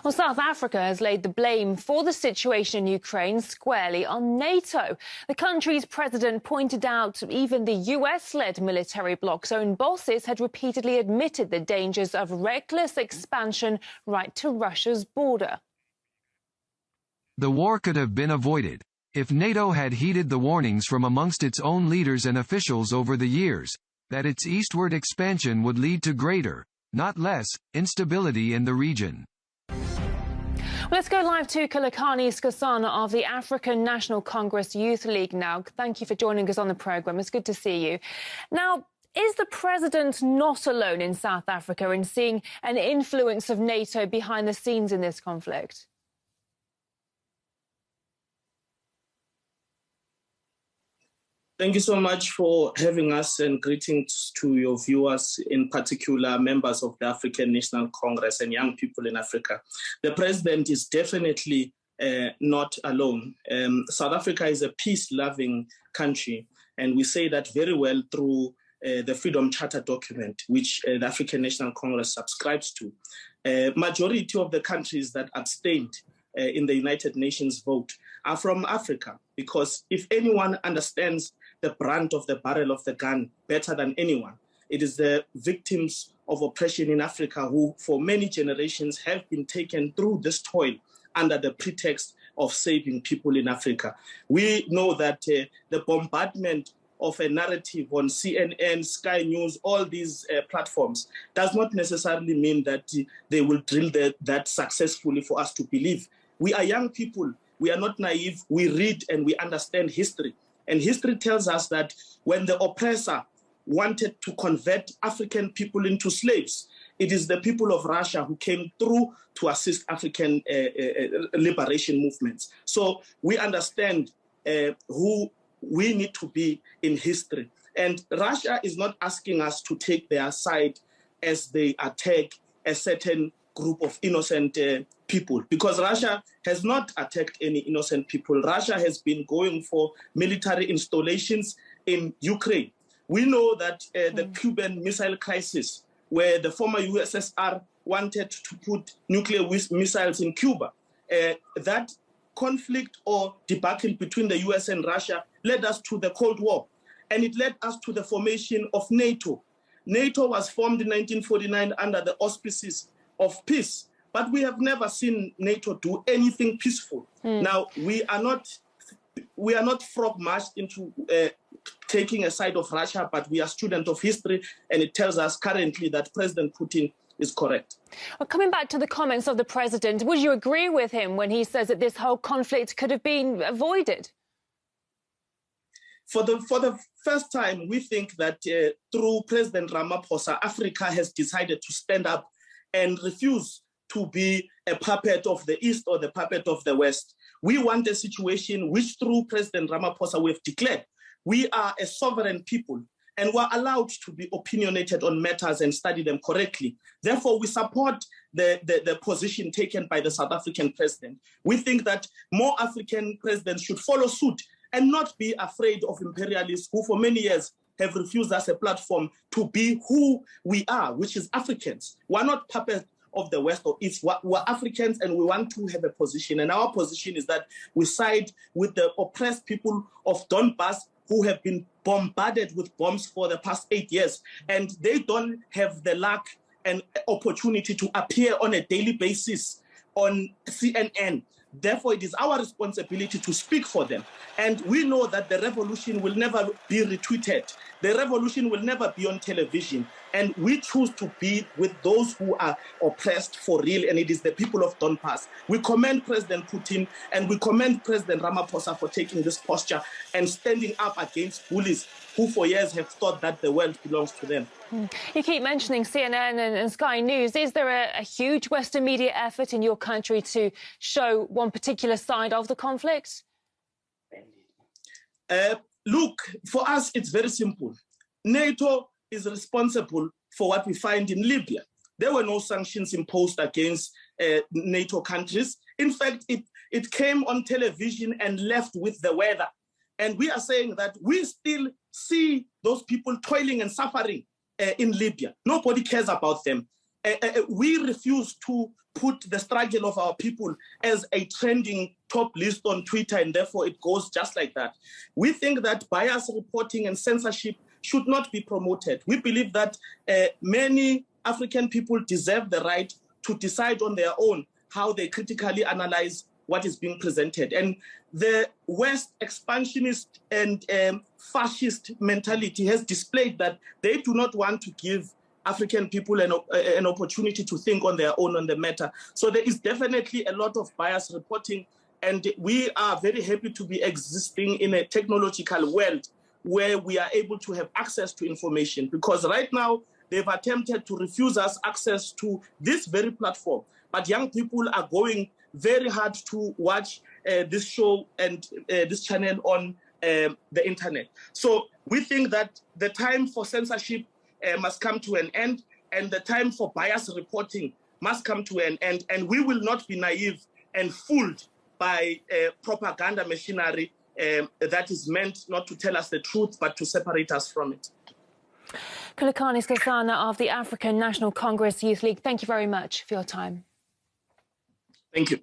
Well, South Africa has laid the blame for the situation in Ukraine squarely on NATO. The country's president pointed out even the US-led military bloc's own bosses had repeatedly admitted the dangers of reckless expansion right to Russia's border. The war could have been avoided if NATO had heeded the warnings from amongst its own leaders and officials over the years, that its eastward expansion would lead to greater, not less, instability in the region. Let's go live to Kalakani Skasana of the African National Congress Youth League now. Thank you for joining us on the programme. It's good to see you. Now, is the president not alone in South Africa in seeing an influence of NATO behind the scenes in this conflict? Thank you so much for having us, and greetings to your viewers, in particular members of the African National Congress and young people in Africa. The president is definitely not alone. South Africa is a peace-loving country, and we say that very well through the Freedom Charter document, which the African National Congress subscribes to. Majority of the countries that abstained in the United Nations vote are from Africa, because if anyone understands the brunt of the barrel of the gun better than anyone, it is the victims of oppression in Africa who for many generations have been taken through this toil under the pretext of saving people in Africa. We know that the bombardment of a narrative on CNN, Sky News, all these platforms does not necessarily mean that they will drill that successfully for us to believe. We are young people. We are not naive. We read and we understand history. And history tells us that when the oppressor wanted to convert African people into slaves, it is the people of Russia who came through to assist African liberation movements. So we understand who we need to be in history. And Russia is not asking us to take their side as they attack a certain group of innocent people, because Russia has not attacked any innocent people. Russia has been going for military installations in Ukraine. We know that the Cuban Missile Crisis, where the former USSR wanted to put nuclear missiles in Cuba, that conflict or debacle between the US and Russia led us to the Cold War, and it led us to the formation of NATO. NATO was formed in 1949 under the auspices of peace, but we have never seen NATO do anything peaceful. Now, we are not frog-marched into taking a side of Russia, but we are students of history, and it tells us currently that President Putin is correct. Well, coming back to the comments of the president, would you agree with him when he says that this whole conflict could have been avoided? For the first time, we think that through President Ramaphosa, Africa has decided to stand up and refuse to be a puppet of the East or the puppet of the West. We want a situation which, through President Ramaphosa, we have declared we are a sovereign people and we're allowed to be opinionated on matters and study them correctly. Therefore, we support the position taken by the South African president. We think that more African presidents should follow suit and not be afraid of imperialists who for many years have refused us a platform to be who we are, which is Africans. We're not puppets of the West or East. We're Africans, and we want to have a position. And our position is that we side with the oppressed people of Donbas who have been bombarded with bombs for the past 8 years. And they don't have the luck and opportunity to appear on a daily basis on CNN. Therefore, it is our responsibility to speak for them. And we know that the revolution will never be retweeted. The revolution will never be on television. And we choose to be with those who are oppressed for real, and it is the people of Donbas. We commend President Putin and we commend President Ramaphosa for taking this posture and standing up against bullies who for years have thought that the world belongs to them. You keep mentioning CNN and Sky News. Is there a huge Western media effort in your country to show one particular side of the conflict? Look, for us, it's very simple. NATO is responsible for what we find in Libya. There were no sanctions imposed against NATO countries. In fact, it came on television and left with the weather. And we are saying that we still see those people toiling and suffering in Libya. Nobody cares about them. we refuse to put the struggle of our people as a trending top list on Twitter, and therefore it goes just like that. We think that bias reporting and censorship should not be promoted. We believe that many African people deserve the right to decide on their own how they critically analyze what is being presented. And the West expansionist and fascist mentality has displayed that they do not want to give African people an opportunity to think on their own on the matter. So there is definitely a lot of bias reporting, and we are very happy to be existing in a technological world where we are able to have access to information, because right now they've attempted to refuse us access to this very platform. But young people are going very hard to watch this show and this channel on the internet. So we think that the time for censorship must come to an end, and the time for bias reporting must come to an end. And we will not be naive and fooled by propaganda machinery that is meant not to tell us the truth, but to separate us from it. Khulekani Skosana of the African National Congress Youth League, thank you very much for your time. Thank you.